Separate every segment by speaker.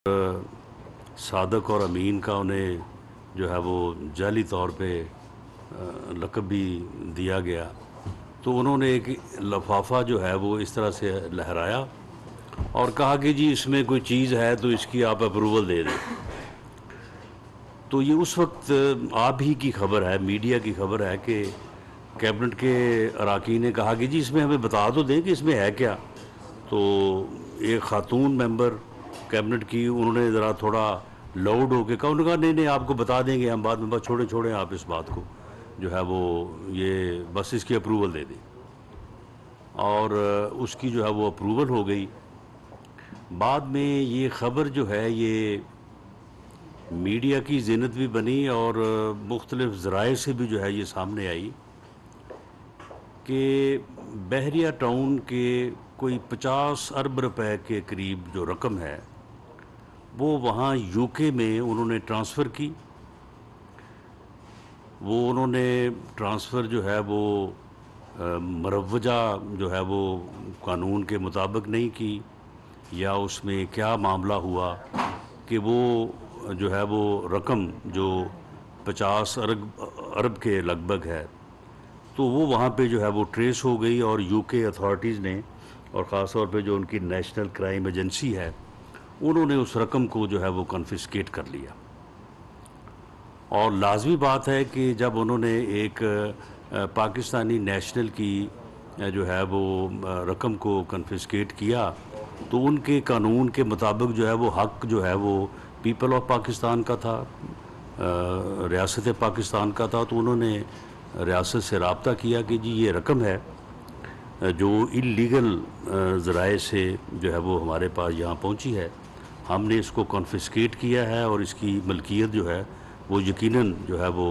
Speaker 1: सादक और अमीन का उन्हें जो है वो जाली तौर पे लक़ब भी दिया गया। तो उन्होंने एक लफाफा जो है वो इस तरह से लहराया और कहा कि जी इसमें कोई चीज़ है तो इसकी आप अप्रूवल दे दें। तो ये उस वक्त आप ही की खबर है, मीडिया की खबर है कि कैबिनेट के अरकान ने कहा कि जी इसमें हमें बता तो दें कि इसमें है क्या। तो एक खातून मेंबर कैबिनेट की, उन्होंने ज़रा थोड़ा लाउड होकर कहा, उन्होंने कहा नहीं नहीं आपको बता देंगे हम बाद में, बस छोड़ें आप इस बात को, जो है वो ये बस इसकी अप्रूवल दे दें। और उसकी जो है वो अप्रूवल हो गई। बाद में ये ख़बर जो है ये मीडिया की ज़ीनत भी बनी और मुख्तलिफ़ ज़राए से भी जो है ये सामने आई कि बहरिया टाउन के कोई 50 अरब रुपए के करीब जो रकम है वो वहाँ यूके में उन्होंने ट्रांसफ़र की। वो उन्होंने ट्रांसफ़र जो है वो मरवजा जो है वो कानून के मुताबिक नहीं की, या उसमें क्या मामला हुआ कि वो जो है वो रकम जो 50 अरब के लगभग है तो वो वहाँ पे जो है वो ट्रेस हो गई और यूके अथॉरिटीज़ ने, और ख़ास तौर पे जो उनकी नेशनल क्राइम एजेंसी है, उन्होंने उस रकम को जो है वो कन्फिस्केट कर लिया। और लाजमी बात है कि जब उन्होंने एक पाकिस्तानी नेशनल की जो है वो रकम को कन्फिस्केट किया तो उनके कानून के मुताबिक जो है वो हक़ जो है वो पीपल ऑफ पाकिस्तान का था, रियासत पाकिस्तान का था। तो उन्होंने रियासत से रब्ता किया कि जी ये रकम है जो इल्लीगल ज़राए से जो है वो हमारे पास यहाँ पहुँची है, हमने इसको कॉन्फिस्केट किया है और इसकी मलकियत जो है वो यकीनन जो है वो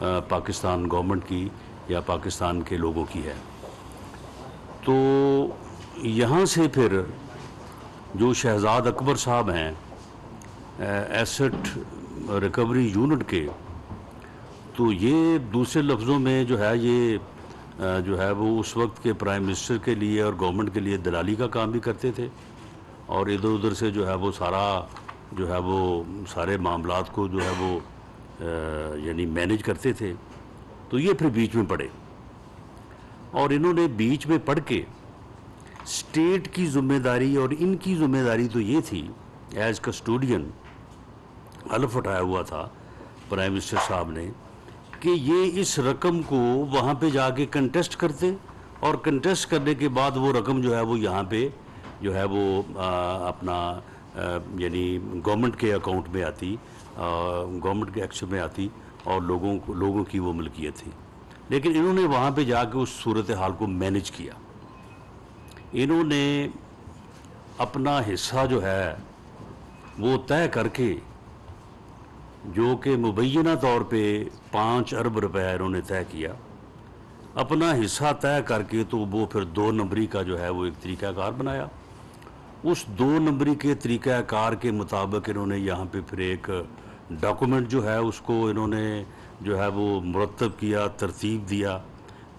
Speaker 1: पाकिस्तान गवर्नमेंट की या पाकिस्तान के लोगों की है। तो यहाँ से फिर जो शहजाद अकबर साहब हैं एसेट रिकवरी यूनिट के, तो ये दूसरे लफ्ज़ों में जो है ये जो है वो उस वक्त के प्राइम मिनिस्टर के लिए और गवर्नमेंट के लिए दलाली का काम भी करते थे और इधर उधर से जो है वो सारा जो है वो सारे मामलात को जो है वो यानी मैनेज करते थे। तो ये फिर बीच में पड़े और इन्होंने बीच में पढ़ के स्टेट की ज़िम्मेदारी और इनकी ज़िम्मेदारी तो ये थी एज़ कस्टोडियन, हलफ उठाया हुआ था प्राइम मिनिस्टर साहब ने कि ये इस रकम को वहाँ पे जाके कंटेस्ट करते और कंटेस्ट करने के बाद वो रकम जो है वो यहाँ पे जो है वो अपना यानी गवर्नमेंट के अकाउंट में आती, गवर्नमेंट के एक्शन में आती और लोगों की वो मलकियत थी। लेकिन इन्होंने वहाँ पे जाके उस सूरत हाल को मैनेज किया। इन्होंने अपना हिस्सा जो है वो तय करके, जो कि मुबैना तौर पे 5 अरब रुपए इन्होंने तय किया, अपना हिस्सा तय करके तो वो फिर 2 नंबरी का जो है वो एक तरीक़ाकार बनाया। उस 2 नंबरी के तरीक़ाकार के मुताबिक इन्होंने यहाँ पे फिर एक डॉक्यूमेंट जो है उसको इन्होंने जो है वो मुरतब किया, तरतीब दिया,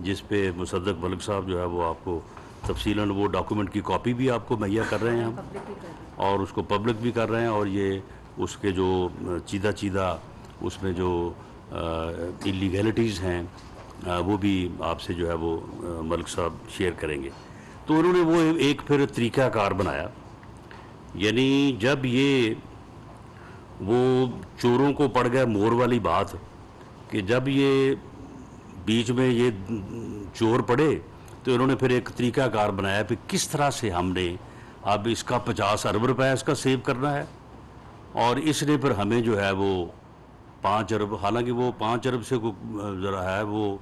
Speaker 1: जिस पे मुसद्दक मलिक साहब जो है वो आपको तफसीलन वो डॉक्यूमेंट की कॉपी भी आपको मुहैया कर रहे हैं हम, और उसको पब्लिक भी कर रहे हैं। और ये उसके जो चीदा उसमें जो इलीगैलिटीज़ हैं वो भी आपसे जो है वो मलिक साहब शेयर करेंगे। तो उन्होंने वो एक फिर तरीक़ाकार बनाया, यानी जब ये वो चोरों को पड़ गया मोर वाली बात कि जब ये बीच में ये चोर पड़े तो इन्होंने फिर एक तरीक़ाकार बनाया कि किस तरह से हमने अब इसका 50 अरब रुपये इसका सेव करना है, और इसने फिर हमें जो है वो 5 अरब, हालांकि वो 5 अरब से ज़रा है वो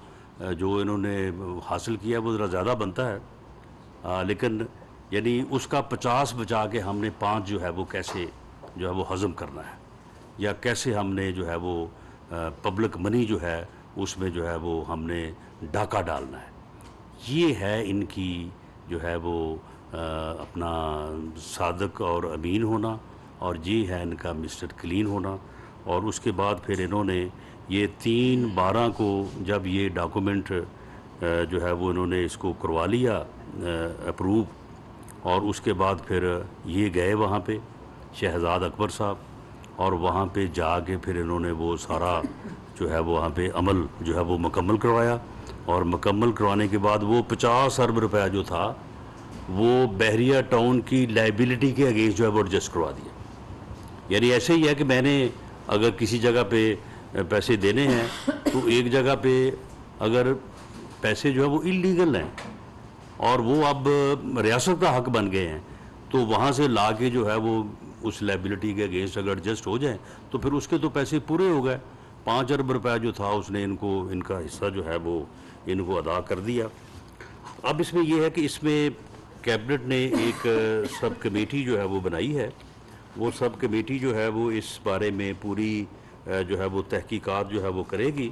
Speaker 1: जो इन्होंने हासिल किया वो ज़रा ज़्यादा बनता है, लेकिन यानी उसका 50 बचा के हमने 5 जो है वो कैसे जो है वो हज़म करना है, या कैसे हमने जो है वो पब्लिक मनी जो है उसमें जो है वो हमने डाका डालना है। ये है इनकी जो है वो अपना सादक और अमीन होना, और ये है इनका मिस्टर क्लीन होना। और उसके बाद फिर इन्होंने ये 3/12 को जब ये डॉक्यूमेंट जो है वो इन्होंने इसको करवा लिया अप्रूव, और उसके बाद फिर ये गए वहाँ पे शहजाद अकबर साहब, और वहाँ पे जाके फिर इन्होंने वो सारा जो है वो वहाँ पे अमल जो है वो मुकम्मल करवाया, और मुकम्मल करवाने के बाद वो 50 अरब रुपया जो था वो बहरिया टाउन की लाइबिलिटी के अगेंस्ट जो है वो एडजस्ट करवा दिया। यानी ऐसे ही है कि मैंने अगर किसी जगह पे पैसे देने हैं तो एक जगह पे अगर पैसे जो है वो इलीगल हैं और वो अब रियासत का हक बन गए हैं, तो वहाँ से ला के जो है वो उस लाइबिलिटी के अगेंस्ट अगर एडजस्ट हो जाए तो फिर उसके तो पैसे पूरे हो गए। 5 अरब रुपया जो था उसने इनका हिस्सा जो है वो इनको अदा कर दिया। अब इसमें यह है कि इसमें कैबिनेट ने एक सब कमेटी जो है वो बनाई है। वो सब कमेटी जो है वो इस बारे में पूरी जो है वो तहकीकात जो है वो करेगी,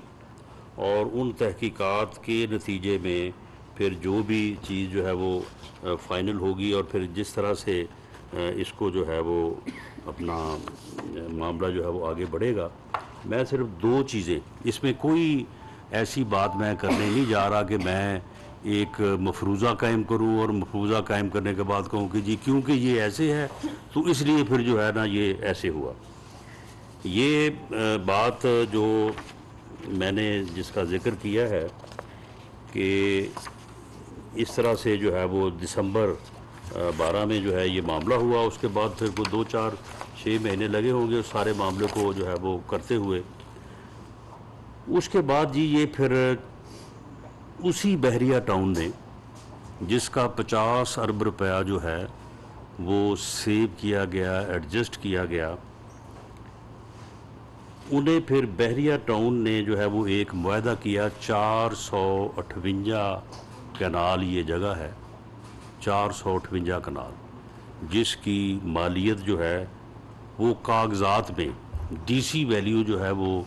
Speaker 1: और उन तहकीकात के नतीजे में फिर जो भी चीज़ जो है वो फाइनल होगी, और फिर जिस तरह से इसको जो है वो अपना मामला जो है वो आगे बढ़ेगा। मैं सिर्फ 2 चीज़ें, इसमें कोई ऐसी बात मैं करने नहीं जा रहा कि मैं एक मफरूज़ा कायम करूं और मफरूज़ा कायम करने के बाद कहूं कि जी क्योंकि ये ऐसे है तो इसलिए फिर जो है ना ये ऐसे हुआ। ये बात जो मैंने जिसका ज़िक्र किया है कि इस तरह से जो है वो दिसंबर 12 में जो है ये मामला हुआ, उसके बाद फिर वो 2-4-6 महीने लगे होंगे उस सारे मामले को जो है वो करते हुए। उसके बाद जी ये फिर उसी बहरिया टाउन ने जिसका 50 अरब रुपया जो है वो सेव किया गया, एडजस्ट किया गया, उन्हें फिर बहरिया टाउन ने जो है वो एक मुआहदा किया। 458 कनाल ये जगह है, 458 कनाल, जिसकी मालियत जो है वो कागजात में डीसी वैल्यू जो है वो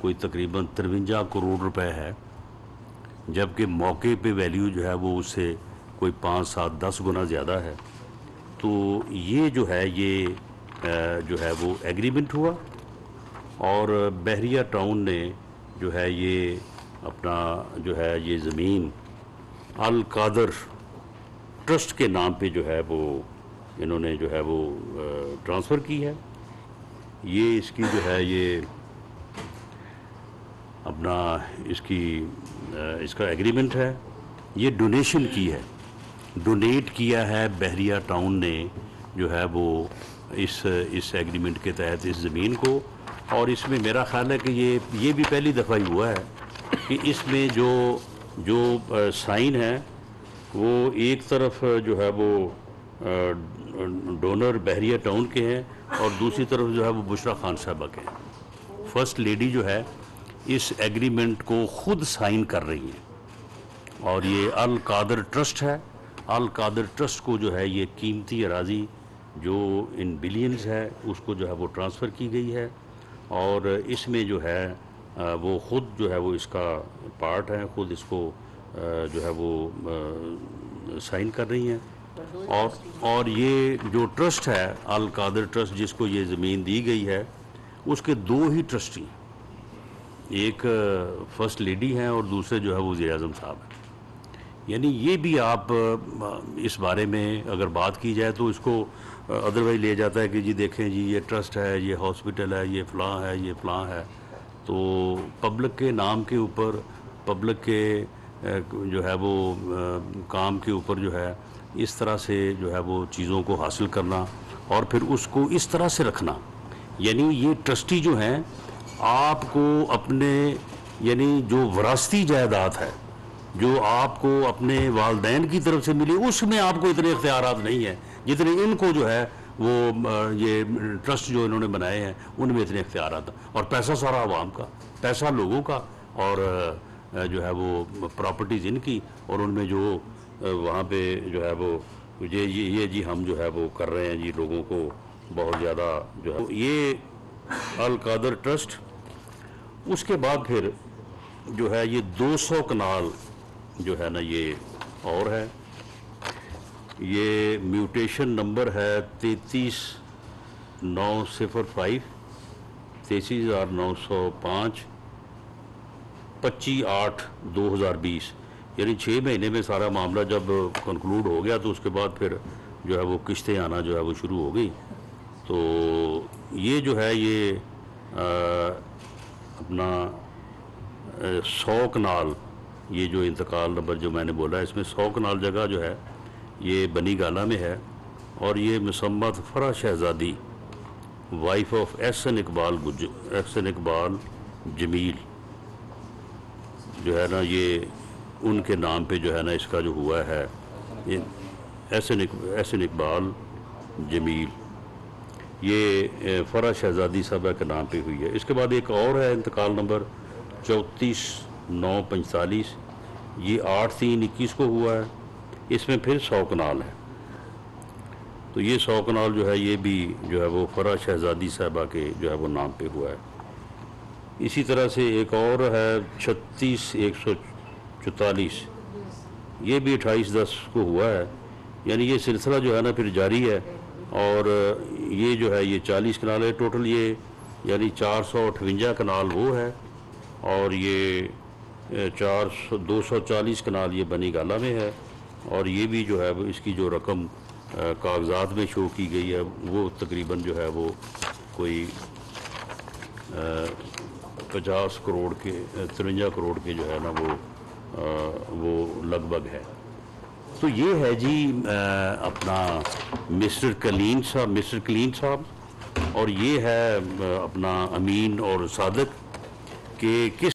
Speaker 1: कोई तकरीबन 53 करोड़ रुपए है, जबकि मौके पे वैल्यू जो है वो उससे कोई 5-7-10 गुना ज़्यादा है। तो ये जो है ये जो है वो एग्रीमेंट हुआ, और बहरिया टाउन ने जो है ये अपना जो है ये ज़मीन अल कादर ट्रस्ट के नाम पे जो है वो इन्होंने जो है वो ट्रांसफ़र की है। ये इसकी जो है ये अपना इसका एग्रीमेंट है। ये डोनेशन की है, डोनेट किया है बहरिया टाउन ने जो है वो इस एग्रीमेंट के तहत इस ज़मीन को। और इसमें मेरा ख़्याल है कि ये भी पहली दफ़ा ही हुआ है कि इसमें जो साइन है वो एक तरफ जो है वो डोनर बहरिया टाउन के हैं और दूसरी तरफ जो है वो बुशरा खान साहबा के हैं। फर्स्ट लेडी जो है इस एग्रीमेंट को ख़ुद साइन कर रही हैं, और ये अल कादर ट्रस्ट है। अल कादर ट्रस्ट को जो है ये कीमती अराज़ी जो इन बिलियंस है उसको जो है वो ट्रांसफ़र की गई है, और इसमें जो है वो ख़ुद जो है वो इसका पार्ट है, ख़ुद इसको जो है वो साइन कर रही हैं। और ये जो ट्रस्ट है अल कादर ट्रस्ट जिसको ये ज़मीन दी गई है, उसके 2 ही ट्रस्टी हैं, एक फर्स्ट लेडी हैं और दूसरे जो है वो वज़ीर आज़म साहब हैं। यानी ये भी आप इस बारे में अगर बात की जाए तो इसको अदरवाइज ले जाता है कि जी देखें जी ये ट्रस्ट है, ये हॉस्पिटल है, ये फ़लाँ है, ये फ़लाँ है। तो पब्लिक के नाम के ऊपर, पब्लिक के जो है वो काम के ऊपर जो है इस तरह से जो है वो चीज़ों को हासिल करना और फिर उसको इस तरह से रखना, यानी ये ट्रस्टी जो हैं आपको अपने यानी जो विरासती जायदाद है जो आपको अपने वालदैन की तरफ से मिली उसमें आपको इतने इख्तियारात नहीं है जितने इनको जो है वो ये ट्रस्ट जो इन्होंने बनाए हैं उनमें इतने इख्तियारात। और पैसा सारा आवाम का, पैसा लोगों का, और जो है वो प्रॉपर्टीज़ इनकी, और उनमें जो वहाँ पे जो है वो ये जी हम जो है वो कर रहे हैं जी लोगों को बहुत ज़्यादा जो है ये अल कादर ट्रस्ट। उसके बाद फिर जो है ये 200 कनाल जो है ना ये और है, ये म्यूटेशन नंबर है 33,905 33,905 25/8/2020, यानी 6 महीने में सारा मामला जब कंक्लूड हो गया तो उसके बाद फिर जो है वो किश्तें आना जो है वो शुरू हो गई। तो ये जो है ये अपना 100 कनाल, ये जो इंतकाल नंबर जो मैंने बोला है, इसमें 100 कनाल जगह जो है ये बनी गाला में है। और ये मुसम्मत फ़रा शहज़ादी वाइफ ऑफ एहसन इकबाल जमील जो है ना, ये उनके नाम पे जो है ना इसका जो हुआ है, ये एहसन इकबाल जमील, ये फ़रा शहज़ादी साहबा के नाम पे हुई है। इसके बाद एक और है इंतकाल नंबर 34/9/45, ये 8/3/21 को हुआ है। इसमें फिर 100 कनाल है। तो ये 100 कनाल जो है ये भी जो है वो फ़रा शहज़ादी साहबा के जो है वो नाम पे हुआ है। इसी तरह से एक और है 36/144, ये भी 28/10 को हुआ है। यानी ये सिलसिला जो है ना फिर जारी है। और ये जो है ये 40 कनाल है टोटल, ये यानी 458 कनाल वो है, और ये 240 कनाल ये बनी गाला में है। और ये भी जो है वो इसकी जो रकम कागज़ात में शो की गई है वो तकरीबन जो है वो कोई 50 करोड़ के 53 करोड़ के जो है ना वो लगभग है। तो ये है जी अपना मिस्टर कलीन साहब, और ये है अपना अमीन और सादक के किस